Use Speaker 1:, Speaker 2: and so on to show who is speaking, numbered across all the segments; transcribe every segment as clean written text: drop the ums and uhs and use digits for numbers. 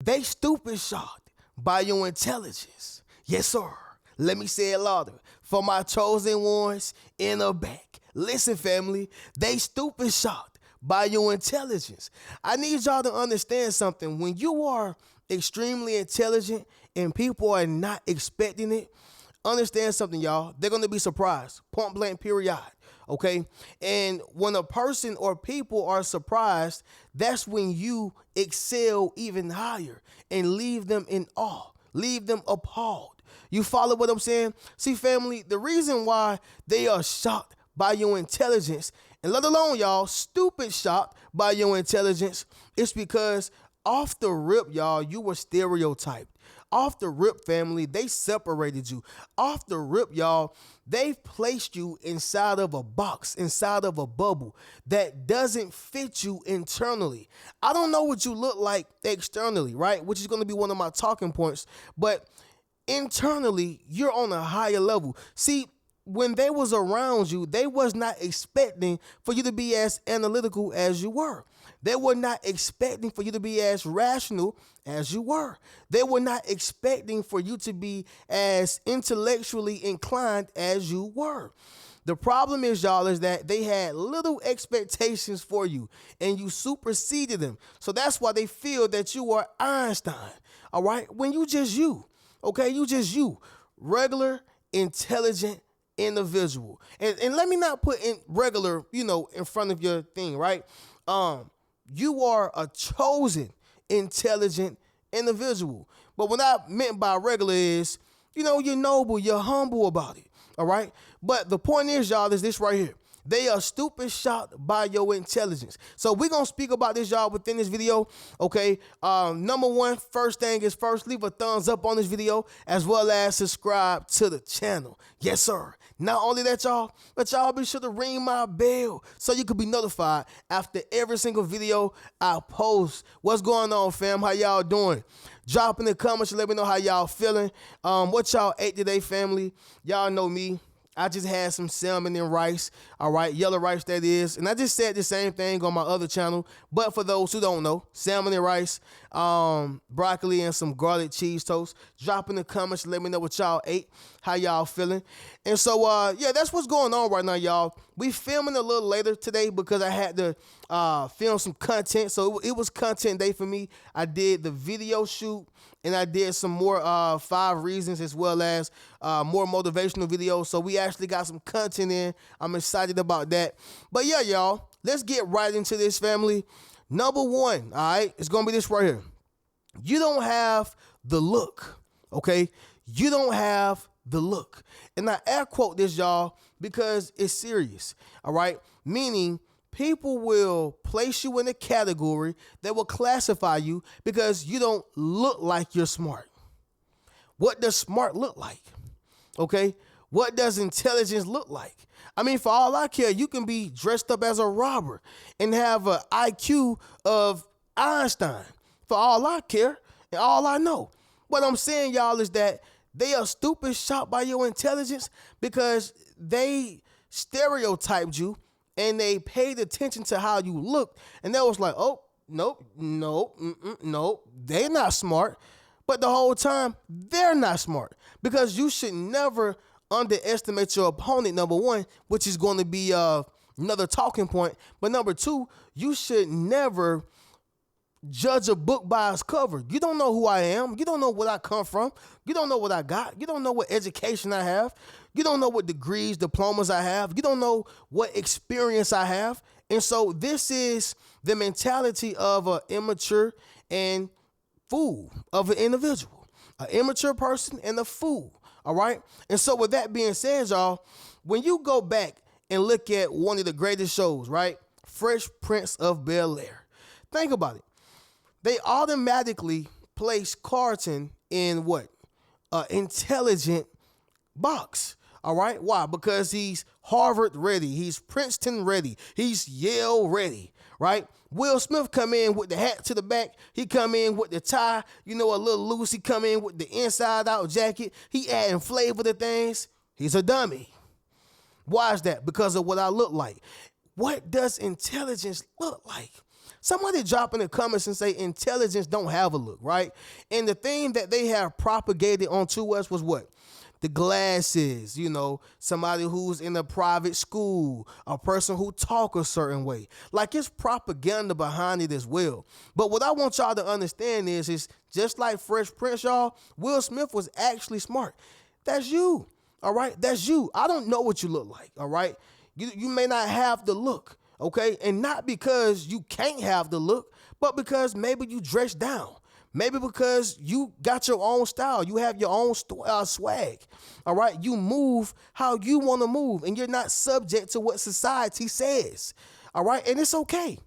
Speaker 1: They stupid shocked by your intelligence. Yes, sir. Let me say it louder. For my chosen ones in the back. Listen, family, they stupid shocked by your intelligence. I need y'all to understand something. When you are extremely intelligent and people are not expecting it, understand something, y'all. They're going to be surprised. Point blank, period. Okay? And when a person or people are surprised, that's when you excel even higher and leave them in awe, leave them appalled. You follow what I'm saying? See, family, the reason why they are shocked by your intelligence, and let alone, y'all, stupid shocked by your intelligence, is because off the rip, y'all, you were stereotyped. Off the rip, family, they separated you. Off the rip, y'all, they've placed you inside of a box, inside of a bubble that doesn't fit you internally. I don't know what you look like externally, right? Which is going to be one of my talking points. But internally, you're on a higher level. See, when they was around you, they was not expecting for you to be as analytical as you were. They were not expecting for you to be as rational as you were. They were not expecting for you to be as intellectually inclined as you were. The problem is, y'all, is that they had little expectations for you and you superseded them. So that's why they feel that you are Einstein, all right? When you just you, okay? You just you, regular, intelligent individual. And let me not put in regular, in front of your thing, right? You are a chosen, intelligent individual. But what I meant by regular is, you're noble, you're humble about it, all right? But the point is, y'all, is this right here. They are stupid shocked by your intelligence. So we're going to speak about this, y'all, within this video, okay? Number one, first thing is first, leave a thumbs up on this video as well as subscribe to the channel. Yes, sir. Not only that, y'all, but y'all be sure to ring my bell so you can be notified after every single video I post. What's going on, fam? How y'all doing? Drop in the comments and let me know how y'all feeling. What y'all ate today, family? Y'all know me. I just had some salmon and rice, all right, yellow rice that is. And I just said the same thing on my other channel. But for those who don't know, salmon and rice, broccoli and some garlic cheese toast. Drop in the comments, let me know what y'all ate, how y'all feeling. And so, yeah, that's what's going on right now, y'all. We filming a little later today because I had to film some content. So it was content day for me. I did the video shoot. And I did some more 5 reasons as well as more motivational videos. So we actually got some content in. I'm excited about that. But yeah, y'all, let's get right into this, family. Number one, all right, it's going to be this right here. You don't have the look, okay? You don't have the look. And I air quote this, y'all, because it's serious, all right? Meaning, people will place you in a category that will classify you because you don't look like you're smart. What does smart look like? Okay? What does intelligence look like? I mean, for all I care, you can be dressed up as a robber and have an IQ of Einstein. For all I care and all I know. What I'm saying, y'all, is that they are stupid shocked by your intelligence because they stereotyped you and they paid attention to how you looked, and they was like, oh, nope, they're not smart. But the whole time, they're not smart because you should never underestimate your opponent, number one, which is going to be another talking point. But number two, you should never judge a book by its cover. You don't know who I am. You don't know where I come from. You don't know what I got. You don't know what education I have. You don't know what degrees, diplomas I have. You don't know what experience I have. And so this is the mentality of an immature and fool of an individual. An immature person and a fool. All right? And so with that being said, y'all, when you go back and look at one of the greatest shows, right? Fresh Prince of Bel-Air. Think about it. They automatically place Carlton in what? An intelligent box. All right? Why? Because he's Harvard ready. He's Princeton ready. He's Yale ready. Right? Will Smith come in with the hat to the back. He come in with the tie, a little loose. He come in with the inside out jacket. He adding flavor to things. He's a dummy. Why is that? Because of what I look like. What does intelligence look like? Somebody drop in the comments and say intelligence don't have a look, right? And the thing that they have propagated onto us was what? The glasses, somebody who's in a private school, a person who talk a certain way. Like, it's propaganda behind it as well. But what I want y'all to understand is just like Fresh Prince, y'all, Will Smith was actually smart. That's you, all right? That's you. I don't know what you look like, all right? You may not have the look, okay? And not because you can't have the look, but because maybe you dress down. Maybe because you got your own style. You have your own swag. All right. You move how you want to move, and you're not subject to what society says. All right. And it's okay.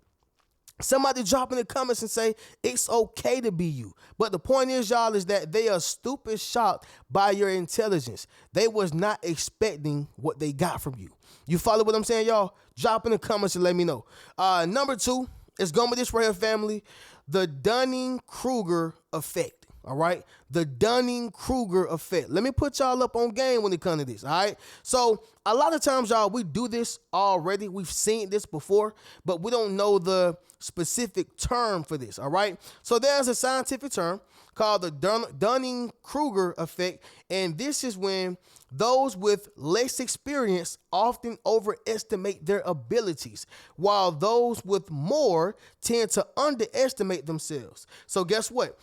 Speaker 1: Somebody drop in the comments and say it's okay to be you. But the point is, y'all, is that they are stupid shocked by your intelligence. They was not expecting what they got from you. You follow what I'm saying, y'all? Drop in the comments and let me know. Number 2 is going with this right here, family. The Dunning-Kruger effect, all right? The Dunning-Kruger effect. Let me put y'all up on game when it comes to this, all right? So a lot of times, y'all, we do this already. We've seen this before, but we don't know the specific term for this, all right? So there's a scientific term called the Dunning-Kruger effect, and this is when those with less experience often overestimate their abilities, while those with more tend to underestimate themselves. So guess what?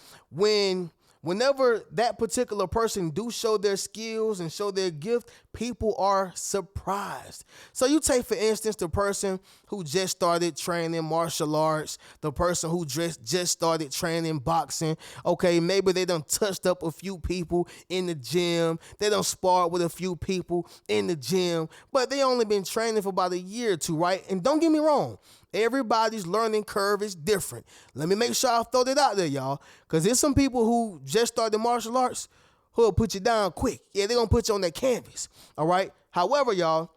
Speaker 1: Whenever that particular person do show their skills and show their gift, people are surprised. So you take, for instance, the person who just started training martial arts, the person who just started training boxing. Okay, maybe they done touched up a few people in the gym. They done sparred with a few people in the gym, but they only been training for about a year or two, right? And don't get me wrong. Everybody's learning curve is different. Let me make sure I throw that out there, y'all, because there's some people who just started martial arts who will put you down quick. Yeah, they're going to put you on that canvas, all right? However, y'all,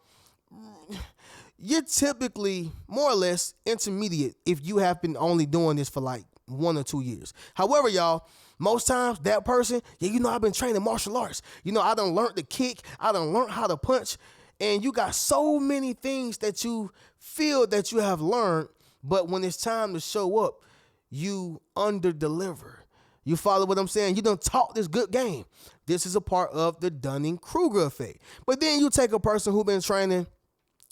Speaker 1: you're typically more or less intermediate if you have been only doing this for like 1 or 2 years. However, y'all, most times that person, I've been training martial arts. I done learned to kick. I done learned how to punch. And you got so many things that you feel that you have learned, but when it's time to show up, you under-deliver. You follow what I'm saying? You done taught this good game. This is a part of the Dunning-Kruger effect. But then you take a person who been training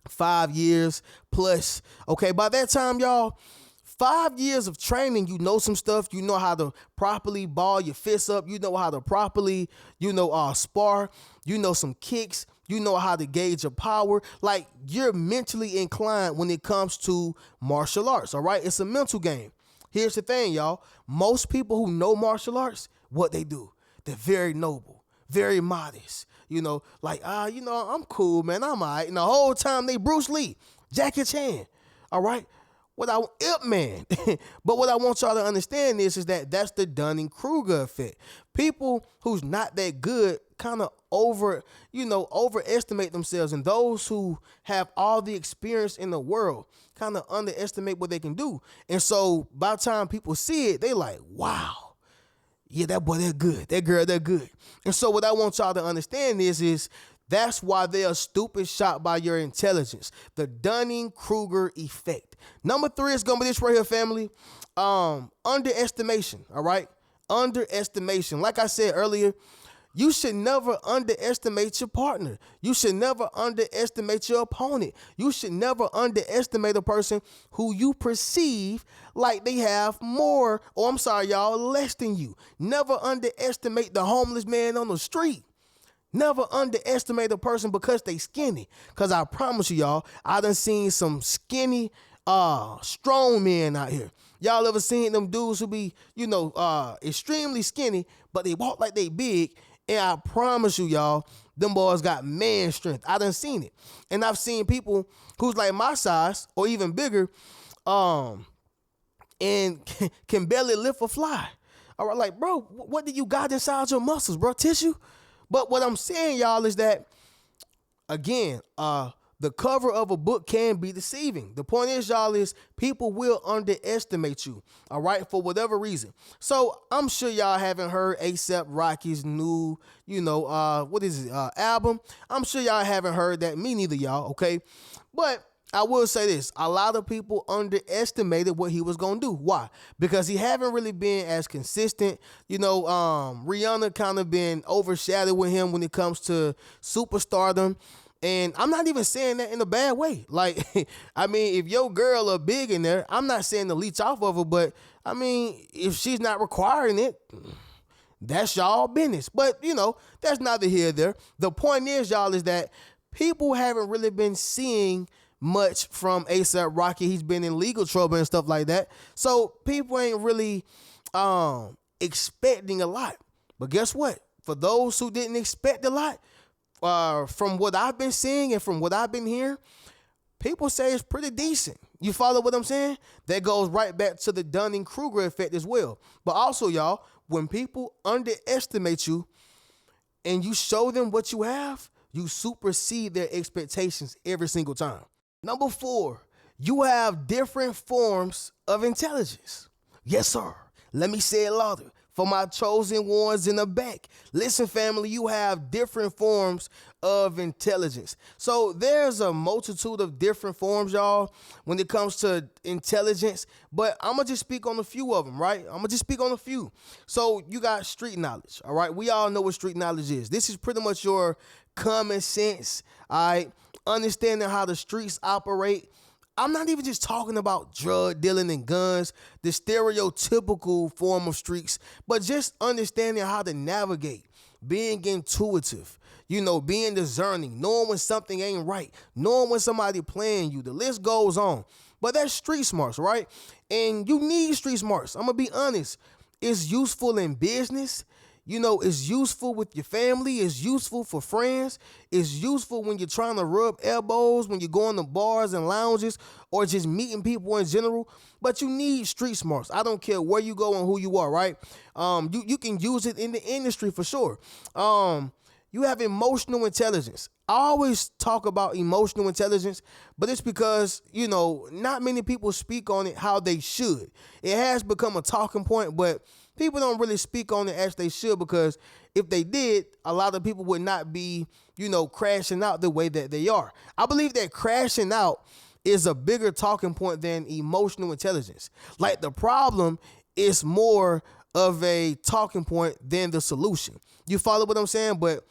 Speaker 1: 5 years plus. Okay, by that time, y'all, 5 years of training, you know some stuff. You know how to properly ball your fists up. You know how to properly, spar. You know some kicks. You know how to gauge your power. Like, you're mentally inclined when it comes to martial arts, all right? It's a mental game. Here's the thing, y'all. Most people who know martial arts, what they do, they're very noble, very modest. I'm cool, man. I'm all right. And the whole time they Bruce Lee, Jackie Chan, all right? Ip Man. But what I want y'all to understand is that that's the Dunning-Kruger effect. People who's not that good kind of overestimate themselves, and those who have all the experience in the world kind of underestimate what they can do. And so by the time people see it, they like, wow, yeah, that boy, they're good. That girl, they're good. And so what I want y'all to understand is that's why they are stupid shocked by your intelligence. The Dunning-Kruger effect. Number 3 is going to be this right here, family. Underestimation, all right? Underestimation. Like I said earlier, you should never underestimate your partner. You should never underestimate your opponent. You should never underestimate a person who you perceive like they have more, less than you. Never underestimate the homeless man on the street. Never underestimate a person because they skinny. Because I promise you, y'all, I done seen some skinny, strong men out here. Y'all ever seen them dudes who be, extremely skinny, but they walk like they big? And I promise you, y'all, them boys got man strength. I done seen it. And I've seen people who's like my size or even bigger, and can barely lift a fly. All right, like, bro, what do you got inside your muscles, bro? Tissue? But what I'm saying, y'all, is that, again, the cover of a book can be deceiving. The point is, y'all, is people will underestimate you, all right, for whatever reason. So I'm sure y'all haven't heard A$AP Rocky's new, album. I'm sure y'all haven't heard that. Me neither, y'all, okay? But I will say this: a lot of people underestimated what he was gonna do. Why? Because he haven't really been as consistent. Rihanna kind of been overshadowed with him when it comes to superstardom. And I'm not even saying that in a bad way. Like, I mean, if your girl a big in there, I'm not saying to leech off of her, but I mean, if she's not requiring it, that's y'all business. But, that's neither here nor there. The point is, y'all, is that people haven't really been seeing much from A$AP Rocky. He's been in legal trouble and stuff like that. So people ain't really expecting a lot. But guess what? For those who didn't expect a lot, from what I've been seeing and from what I've been hearing, people say it's pretty decent. You follow what I'm saying? That goes right back to the Dunning-Kruger effect as well. But also, y'all, when people underestimate you and you show them what you have, you supersede their expectations every single time. Number 4, you have different forms of intelligence. Yes, sir. Let me say it louder. For my chosen ones in the back. Listen, family, you have different forms of intelligence. So there's a multitude of different forms, y'all, when it comes to intelligence. But I'm going to just speak on a few of them, right? I'm going to just speak on a few. So you got street knowledge, all right? We all know what street knowledge is. This is pretty much your common sense, all right? Understanding how the streets operate. I'm not even just talking about drug dealing and guns, the stereotypical form of streets, but just understanding how to navigate, being intuitive, being discerning, knowing when something ain't right, knowing when somebody playing you. The list goes on. But that's street smarts, right? And you need street smarts. I'm going to be honest. It's useful in business. It's useful with your family. It's useful for friends. It's useful when you're trying to rub elbows, when you're going to bars and lounges, or just meeting people in general. But you need street smarts. I don't care where you go and who you are, right? You can use it in the industry for sure. You have emotional intelligence. I always talk about emotional intelligence, but it's because, not many people speak on it how they should. It has become a talking point, but people don't really speak on it as they should, because if they did, a lot of people would not be, crashing out the way that they are. I believe that crashing out is a bigger talking point than emotional intelligence. Like, the problem is more of a talking point than the solution. You follow what I'm saying? But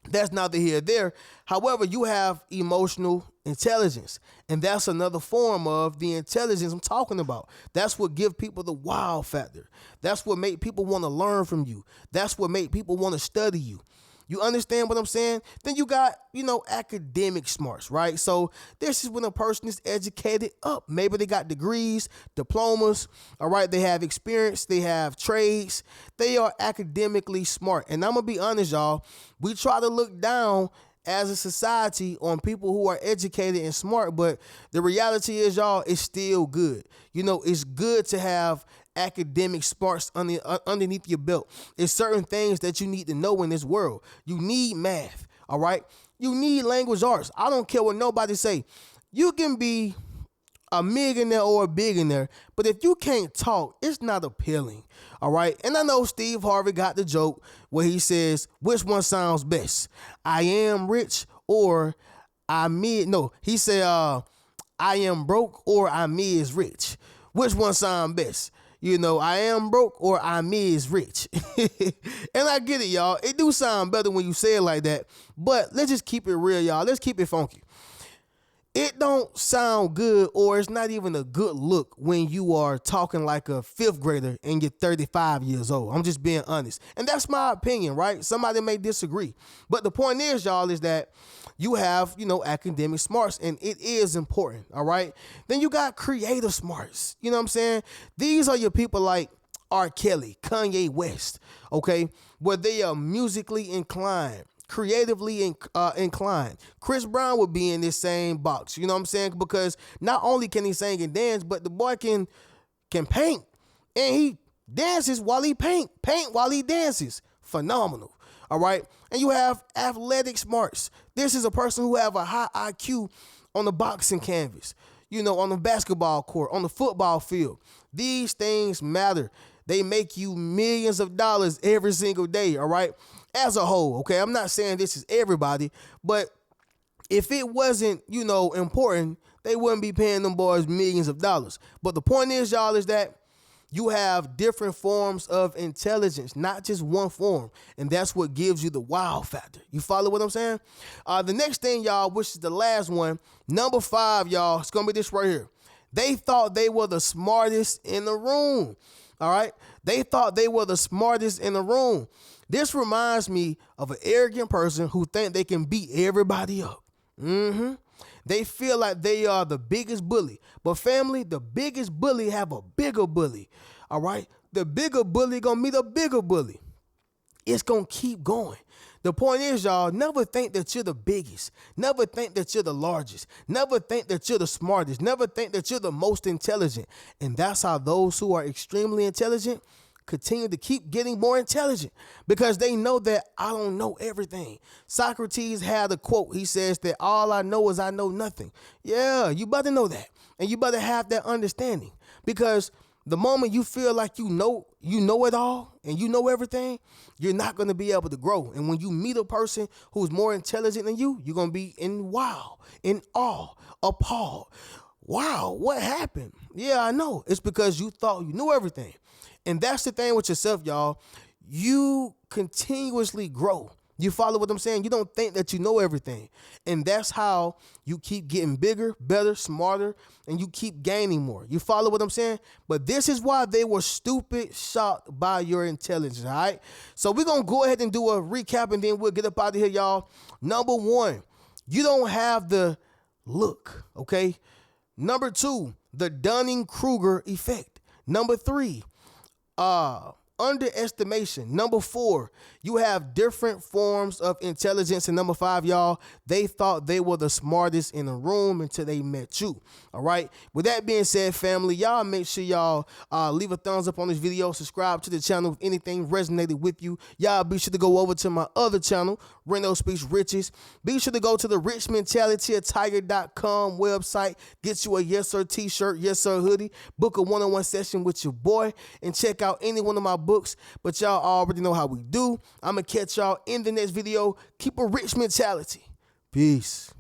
Speaker 1: that's neither here nor there. However, you have emotional intelligence, and that's another form of the intelligence I'm talking about. That's what give people the wow factor. That's what make people want to learn from you. That's what make people want to study you. You understand what I'm saying? Then you got, academic smarts, right? So this is when a person is educated up. Maybe they got degrees, diplomas, all right? They have experience, they have trades. They are academically smart. And I'm going to be honest, y'all, we try to look down as a society on people who are educated and smart, but the reality is, y'all, it's still good. It's good to have academic smarts underneath your belt. It's certain things that you need to know in this world. You need math, all right? You need language arts. I don't care what nobody say. You can be a millionaire or a billionaire, but if you can't talk, it's not appealing, all right? And I know Steve Harvey got the joke where he says, which one sounds best? I am rich or he said, I am broke or I'm is rich. Which one sound best? I am broke or I'm is rich. And I get it, y'all. It do sound better when you say it like that. But let's just keep it real, y'all. Let's keep it funky. It don't sound good, or it's not even a good look when you are talking like a 5th grader and you're 35 years old. I'm just being honest. And that's my opinion, right? Somebody may disagree. But the point is, y'all, is that you have, academic smarts, and it is important, all right? Then you got creative smarts. You know what I'm saying? These are your people like R. Kelly, Kanye West, okay? Where they are musically inclined, creatively inclined. Chris Brown would be in this same box, you know what I'm saying? Because not only can he sing and dance, but the boy can paint, and he dances while he paint while he dances. Phenomenal, all right? And you have athletic smarts. This is a person who have a high IQ on the boxing canvas, on the basketball court, on the football field. These things matter. They make you millions of dollars every single day, all right? As a whole, okay? I'm not saying this is everybody, but if it wasn't, important, they wouldn't be paying them boys millions of dollars. But the point is, y'all, is that you have different forms of intelligence, not just one form. And that's what gives you the wow factor. You follow what I'm saying? The next thing, y'all, which is the last one, number 5, y'all, it's going to be this right here. They thought they were the smartest in the room. All right? They thought they were the smartest in the room. This reminds me of an arrogant person who think they can beat everybody up. They feel like they are the biggest bully. But family, the biggest bully have a bigger bully. All right? The bigger bully gonna meet a bigger bully. It's gonna keep going. The point is, y'all, never think that you're the biggest. Never think that you're the largest. Never think that you're the smartest. Never think that you're the most intelligent. And that's how those who are extremely intelligent continue to keep getting more intelligent, because they know that I don't know everything. Socrates had a quote. He says that all I know is I know nothing. Yeah, you better know that. And you better have that understanding, because the moment you feel like you know it all and you know everything, you're not going to be able to grow. And when you meet a person who's more intelligent than you, you're going to be in wow, in awe, appalled. Wow, what happened? Yeah, I know. It's because you thought you knew everything. And that's the thing with yourself, y'all. You continuously grow. You follow what I'm saying? You don't think that you know everything. And that's how you keep getting bigger, better, smarter, and you keep gaining more. You follow what I'm saying? But this is why they were stupid shocked by your intelligence, all right? So we're going to go ahead and do a recap, and then we'll get up out of here, y'all. Number 1, you don't have the look, okay? Number 2, the Dunning-Kruger effect. Number 3, underestimation. Number 4, you have different forms of intelligence. And number 5, y'all, they thought they were the smartest in the room until they met you. All right. With that being said, family, y'all make sure y'all leave a thumbs up on this video, subscribe to the channel if anything resonated with you. Y'all be sure to go over to my other channel, Reno Speaks Riches. Be sure to go to the richmentalityoftiger.com website, get you a Yes Sir t-shirt, Yes Sir hoodie, book a one-on-one session with your boy, and check out any one of my books. But y'all already know how we do. I'm going to catch y'all in the next video. Keep a rich mentality. Peace.